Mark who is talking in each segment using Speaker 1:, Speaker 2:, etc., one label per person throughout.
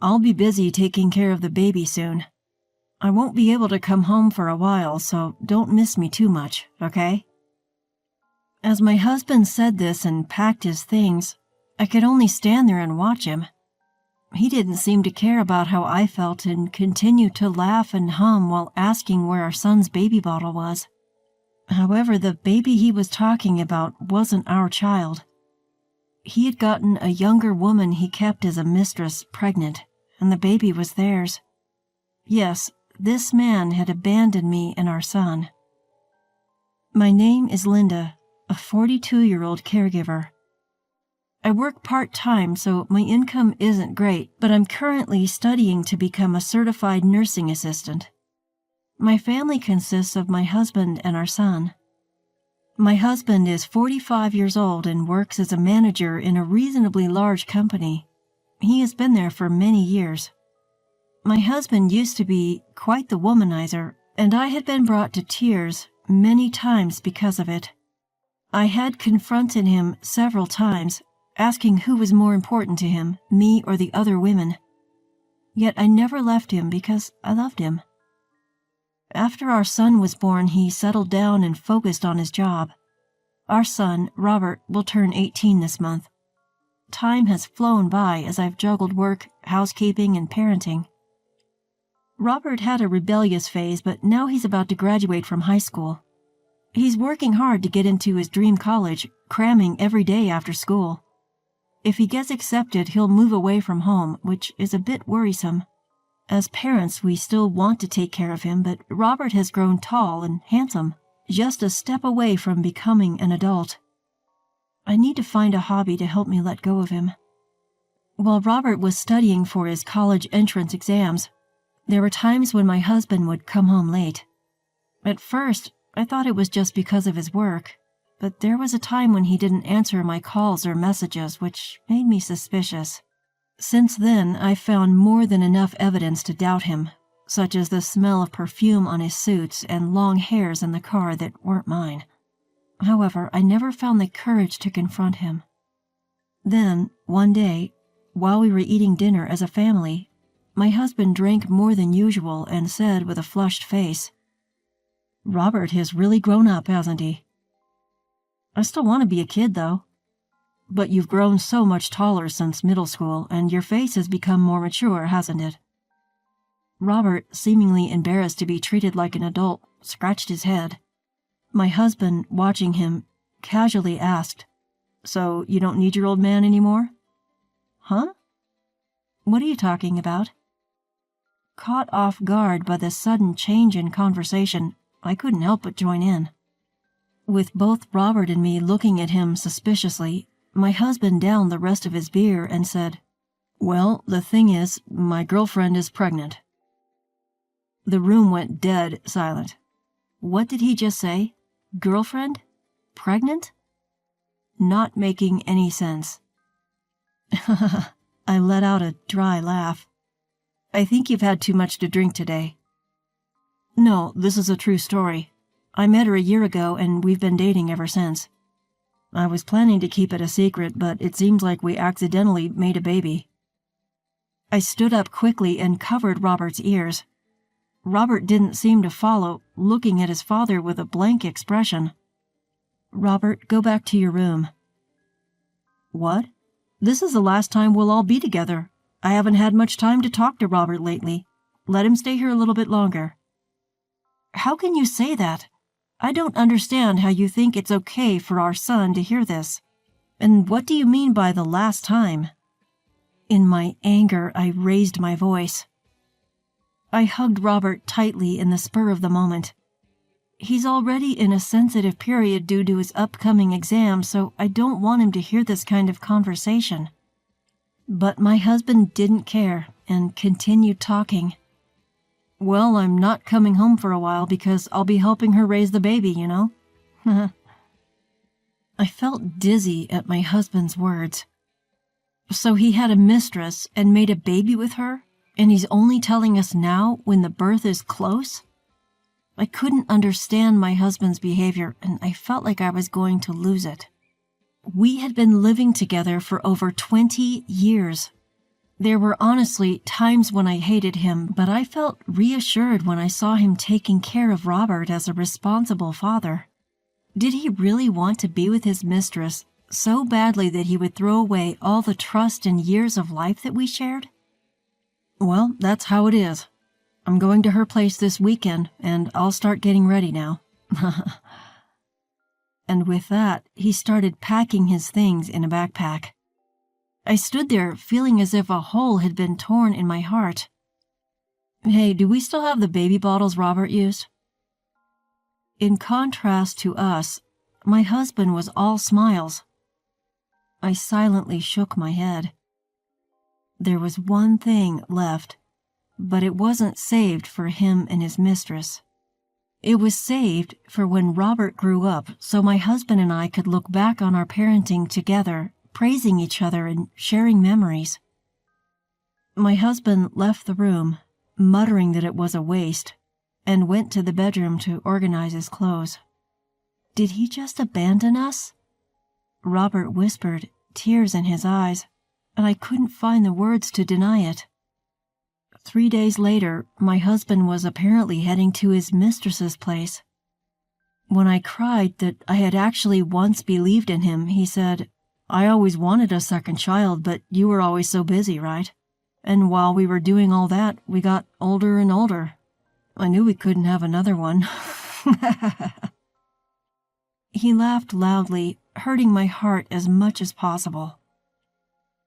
Speaker 1: I'll be busy taking care of the baby soon. I won't be able to come home for a while, so don't miss me too much, okay?" As my husband said this and packed his things, I could only stand there and watch him. He didn't seem to care about how I felt and continued to laugh and hum while asking where our son's baby bottle was. However, the baby he was talking about wasn't our child. He had gotten a younger woman he kept as a mistress pregnant, and the baby was theirs. Yes, this man had abandoned me and our son. My name is Linda, a 42-year-old caregiver. I work part-time, so my income isn't great, but I'm currently studying to become a certified nursing assistant. My family consists of my husband and our son. My husband is 45 years old and works as a manager in a reasonably large company. He has been there for many years. My husband used to be quite the womanizer, and I had been brought to tears many times because of it. I had confronted him several times, asking who was more important to him, me or the other women. Yet I never left him because I loved him. After our son was born, he settled down and focused on his job. Our son, Robert, will turn 18 this month. Time has flown by as I've juggled work, housekeeping, and parenting. Robert had a rebellious phase, but now he's about to graduate from high school. He's working hard to get into his dream college, cramming every day after school. If he gets accepted, he'll move away from home, which is a bit worrisome. As parents, we still want to take care of him, but Robert has grown tall and handsome, just a step away from becoming an adult. I need to find a hobby to help me let go of him. While Robert was studying for his college entrance exams, there were times when my husband would come home late. At first, I thought it was just because of his work, but there was a time when he didn't answer my calls or messages, which made me suspicious. Since then, I've found more than enough evidence to doubt him, such as the smell of perfume on his suits and long hairs in the car that weren't mine. However, I never found the courage to confront him. Then, one day, while we were eating dinner as a family, my husband drank more than usual and said with a flushed face, "Robert has really grown up, hasn't he?" "I still want to be a kid, though." "But you've grown so much taller since middle school, and your face has become more mature, hasn't it?" Robert, seemingly embarrassed to be treated like an adult, scratched his head. My husband, watching him, casually asked, "So you don't need your old man anymore?" "Huh? What are you talking about?" Caught off guard by the sudden change in conversation, I couldn't help but join in. With both Robert and me looking at him suspiciously, my husband downed the rest of his beer and said, "Well, the thing is, my girlfriend is pregnant." The room went dead silent. What did he just say? Girlfriend? Pregnant? Not making any sense. I let out a dry laugh. "I think you've had too much to drink today." "No, this is a true story. I met her a year ago, and we've been dating ever since. I was planning to keep it a secret, but it seems like we accidentally made a baby." I stood up quickly and covered Robert's ears. Robert didn't seem to follow, looking at his father with a blank expression. "Robert, go back to your room." "What? This is the last time we'll all be together. I haven't had much time to talk to Robert lately. Let him stay here a little bit longer." "How can you say that? I don't understand how you think it's okay for our son to hear this. And what do you mean by the last time?" In my anger, I raised my voice. I hugged Robert tightly in the spur of the moment. He's already in a sensitive period due to his upcoming exam, so I don't want him to hear this kind of conversation. But my husband didn't care and continued talking. "Well, I'm not coming home for a while because I'll be helping her raise the baby, you know." I felt dizzy at my husband's words. So he had a mistress and made a baby with her, and he's only telling us now when the birth is close? I couldn't understand my husband's behavior, and I felt like I was going to lose it. We had been living together for over 20 years. There were honestly times when I hated him, but I felt reassured when I saw him taking care of Robert as a responsible father. Did he really want to be with his mistress so badly that he would throw away all the trust and years of life that we shared? Well, that's how it is. I'm going to her place this weekend, and I'll start getting ready now. And with that, he started packing his things in a backpack. I stood there feeling as if a hole had been torn in my heart. Hey, do we still have the baby bottles Robert used? In contrast to us, my husband was all smiles. I silently shook my head. There was one thing left, but it wasn't saved for him and his mistress. It was saved for when Robert grew up so my husband and I could look back on our parenting together, praising each other and sharing memories. My husband left the room, muttering that it was a waste, and went to the bedroom to organize his clothes. Did he just abandon us? Robert whispered, tears in his eyes, and I couldn't find the words to deny it. 3 days later, my husband was apparently heading to his mistress's place. When I cried that I had actually once believed in him, he said, "I always wanted a second child, but you were always so busy, right? And while we were doing all that, we got older and older. I knew we couldn't have another one." He laughed loudly, hurting my heart as much as possible.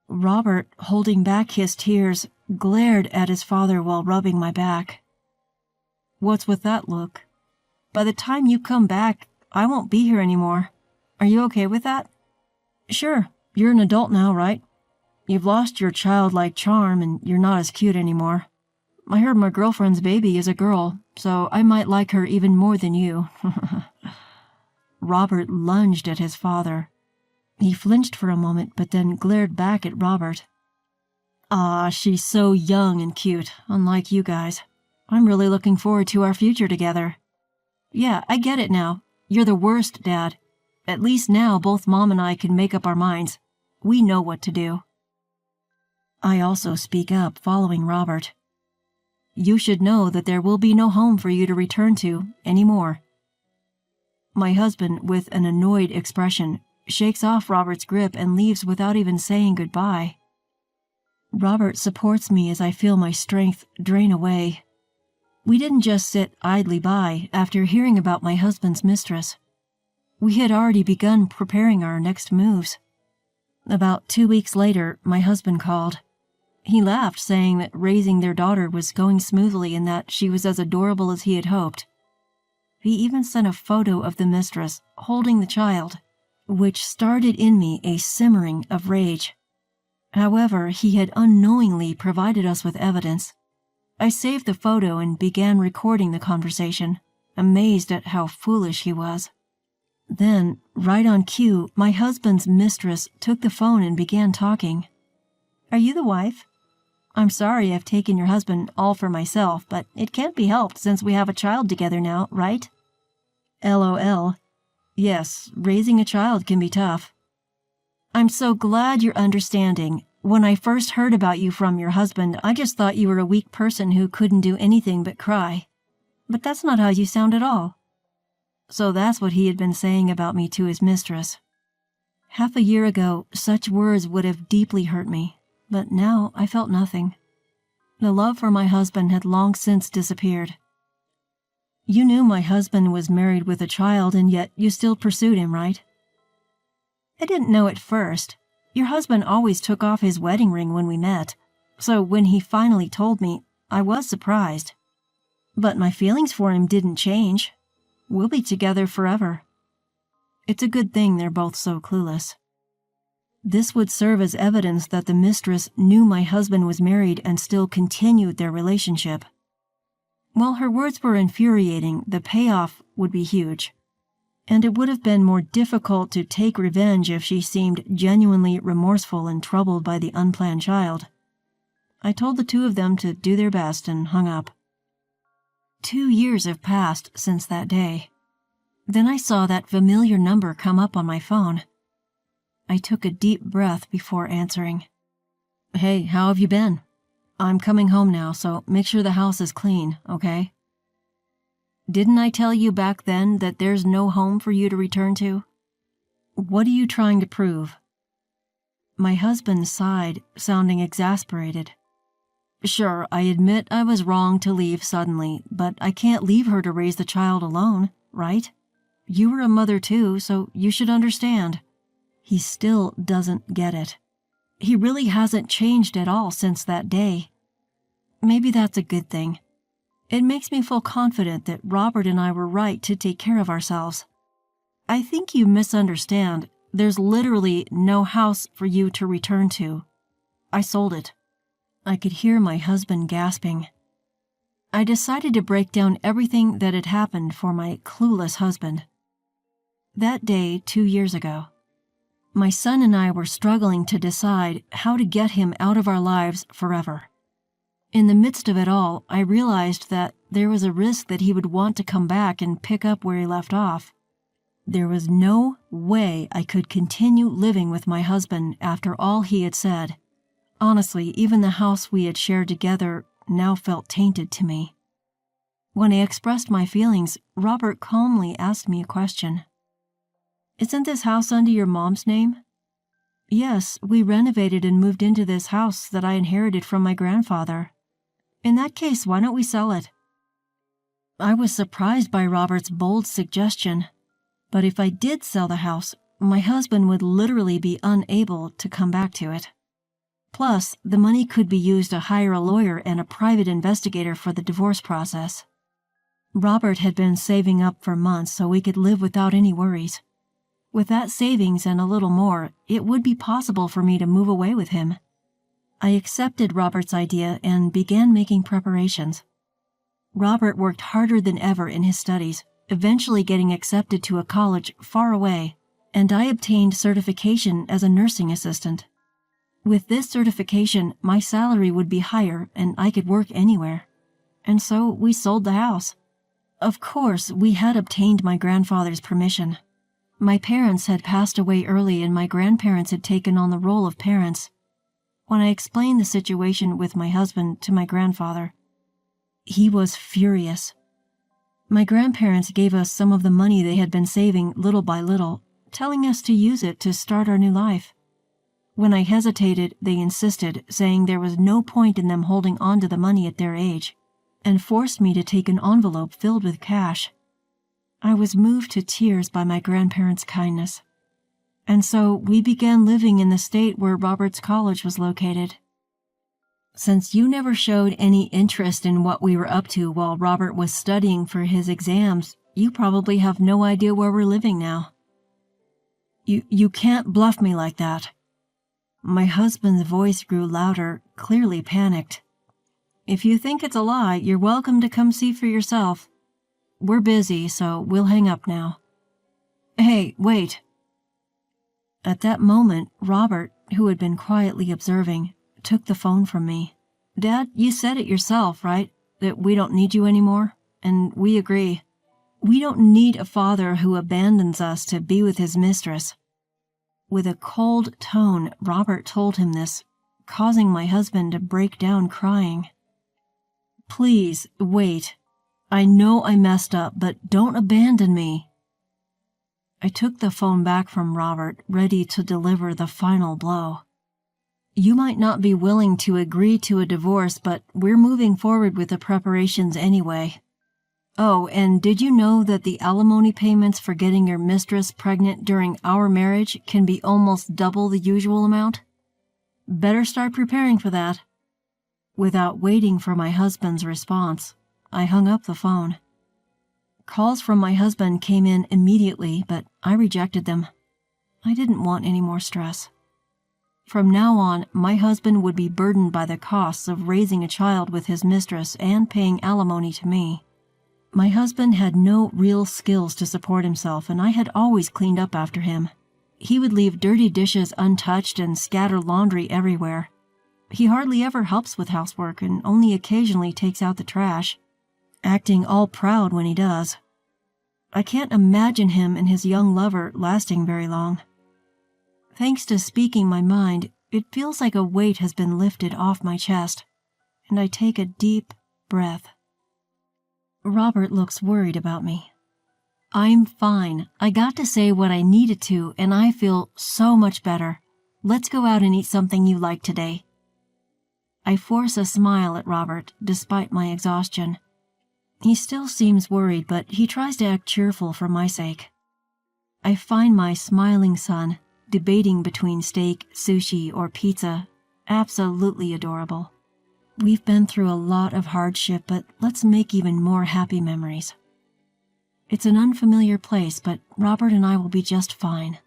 Speaker 1: Robert, holding back his tears, glared at his father while rubbing my back. "What's with that look? By the time you come back, I won't be here anymore. Are you okay with that? Sure, you're an adult now, right? You've lost your childlike charm and you're not as cute anymore. I heard my girlfriend's baby is a girl, so I might like her even more than you." Robert lunged at his father. He flinched for a moment, but then glared back at Robert. "Ah, she's so young and cute, unlike you guys. I'm really looking forward to our future together. Yeah, I get it now. You're the worst, Dad. At least now both Mom and I can make up our minds. We know what to do." I also speak up, following Robert. "You should know that there will be no home for you to return to anymore." My husband, with an annoyed expression, shakes off Robert's grip and leaves without even saying goodbye. Robert supports me as I feel my strength drain away. We didn't just sit idly by after hearing about my husband's mistress. We had already begun preparing our next moves. About 2 weeks later, my husband called. He laughed, saying that raising their daughter was going smoothly and that she was as adorable as he had hoped. He even sent a photo of the mistress holding the child, which started in me a simmering of rage. However, he had unknowingly provided us with evidence. I saved the photo and began recording the conversation, amazed at how foolish he was. Then, right on cue, my husband's mistress took the phone and began talking. "Are you the wife? I'm sorry I've taken your husband all for myself, but it can't be helped since we have a child together now, right?" LOL. Yes, raising a child can be tough. "I'm so glad you're understanding. When I first heard about you from your husband, I just thought you were a weak person who couldn't do anything but cry. But that's not how you sound at all." So that's what he had been saying about me to his mistress. Half a year ago, such words would have deeply hurt me, but now I felt nothing. The love for my husband had long since disappeared. "You knew my husband was married with a child, and yet you still pursued him, right?" "I didn't know at first. Your husband always took off his wedding ring when we met, so when he finally told me, I was surprised. But my feelings for him didn't change. We'll be together forever." It's a good thing they're both so clueless. This would serve as evidence that the mistress knew my husband was married and still continued their relationship. While her words were infuriating, the payoff would be huge. And it would have been more difficult to take revenge if she seemed genuinely remorseful and troubled by the unplanned child. I told the two of them to do their best and hung up. 2 years have passed since that day. Then I saw that familiar number come up on my phone. I took a deep breath before answering. Hey, how have you been? I'm coming home now, so make sure the house is clean, okay? Didn't I tell you back then that there's no home for you to return to? What are you trying to prove? My husband sighed, sounding exasperated. Sure, I admit I was wrong to leave suddenly, but I can't leave her to raise the child alone, right? You were a mother too, so you should understand. He still doesn't get it. He really hasn't changed at all since that day. Maybe that's a good thing. It makes me feel confident that Robert and I were right to take care of ourselves. I think you misunderstand. There's literally no house for you to return to. I sold it. I could hear my husband gasping. I decided to break down everything that had happened for my clueless husband. That day, 2 years ago, my son and I were struggling to decide how to get him out of our lives forever. In the midst of it all, I realized that there was a risk that he would want to come back and pick up where he left off. There was no way I could continue living with my husband after all he had said. Honestly, even the house we had shared together now felt tainted to me. When I expressed my feelings, Robert calmly asked me a question. Isn't this house under your mom's name? Yes, we renovated and moved into this house that I inherited from my grandfather. In that case, why don't we sell it? I was surprised by Robert's bold suggestion, but if I did sell the house, my husband would literally be unable to come back to it. Plus, the money could be used to hire a lawyer and a private investigator for the divorce process. Robert had been saving up for months so we could live without any worries. With that savings and a little more, it would be possible for me to move away with him. I accepted Robert's idea and began making preparations. Robert worked harder than ever in his studies, eventually getting accepted to a college far away, and I obtained certification as a nursing assistant. With this certification, my salary would be higher and I could work anywhere. And so we sold the house. Of course, we had obtained my grandfather's permission. My parents had passed away early and my grandparents had taken on the role of parents. When I explained the situation with my husband to my grandfather, he was furious. My grandparents gave us some of the money they had been saving little by little, telling us to use it to start our new life. When I hesitated, they insisted, saying there was no point in them holding on to the money at their age, and forced me to take an envelope filled with cash. I was moved to tears by my grandparents' kindness. And so we began living in the state where Robert's college was located. Since you never showed any interest in what we were up to while Robert was studying for his exams, you probably have no idea where we're living now. You can't bluff me like that. My husband's voice grew louder, clearly panicked. If you think it's a lie, you're welcome to come see for yourself. We're busy, so we'll hang up now. Hey, wait. At that moment, Robert, who had been quietly observing, took the phone from me. Dad, you said it yourself, right? That we don't need you anymore? And we agree. We don't need a father who abandons us to be with his mistress. With a cold tone, Robert told him this, causing my husband to break down crying. Please, wait. I know I messed up, but don't abandon me. I took the phone back from Robert, ready to deliver the final blow. You might not be willing to agree to a divorce, but we're moving forward with the preparations anyway. Oh, and did you know that the alimony payments for getting your mistress pregnant during our marriage can be almost double the usual amount? Better start preparing for that. Without waiting for my husband's response, I hung up the phone. Calls from my husband came in immediately, but I rejected them. I didn't want any more stress. From now on, my husband would be burdened by the costs of raising a child with his mistress and paying alimony to me. My husband had no real skills to support himself, and I had always cleaned up after him. He would leave dirty dishes untouched and scatter laundry everywhere. He hardly ever helps with housework and only occasionally takes out the trash, acting all proud when he does. I can't imagine him and his young lover lasting very long. Thanks to speaking my mind, It feels like a weight has been lifted off my chest, and I take a deep breath. Robert looks worried about me. I'm fine. I got to say what I needed to, and I feel so much better. Let's go out and eat something you like today. I force a smile at Robert, despite my exhaustion. He still seems worried, but he tries to act cheerful for my sake. I find my smiling son, debating between steak, sushi, or pizza, absolutely adorable. We've been through a lot of hardship, but let's make even more happy memories. It's an unfamiliar place, but Robert and I will be just fine,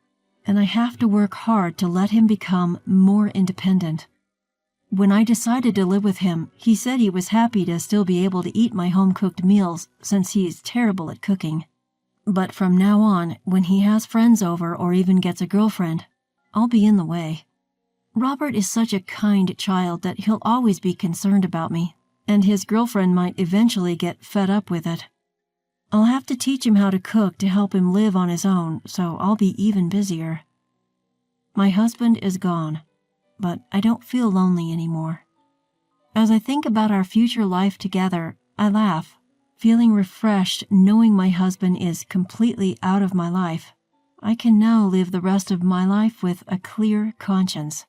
Speaker 1: and I have to work hard to let him become more independent. When I decided to live with him, he said he was happy to still be able to eat my home-cooked meals since he's terrible at cooking. But from now on, when he has friends over or even gets a girlfriend, I'll be in the way. Robert is such a kind child that he'll always be concerned about me, and his girlfriend might eventually get fed up with it. I'll have to teach him how to cook to help him live on his own, so I'll be even busier. My husband is gone, but I don't feel lonely anymore. As I think about our future life together, I laugh, feeling refreshed knowing my husband is completely out of my life. I can now live the rest of my life with a clear conscience.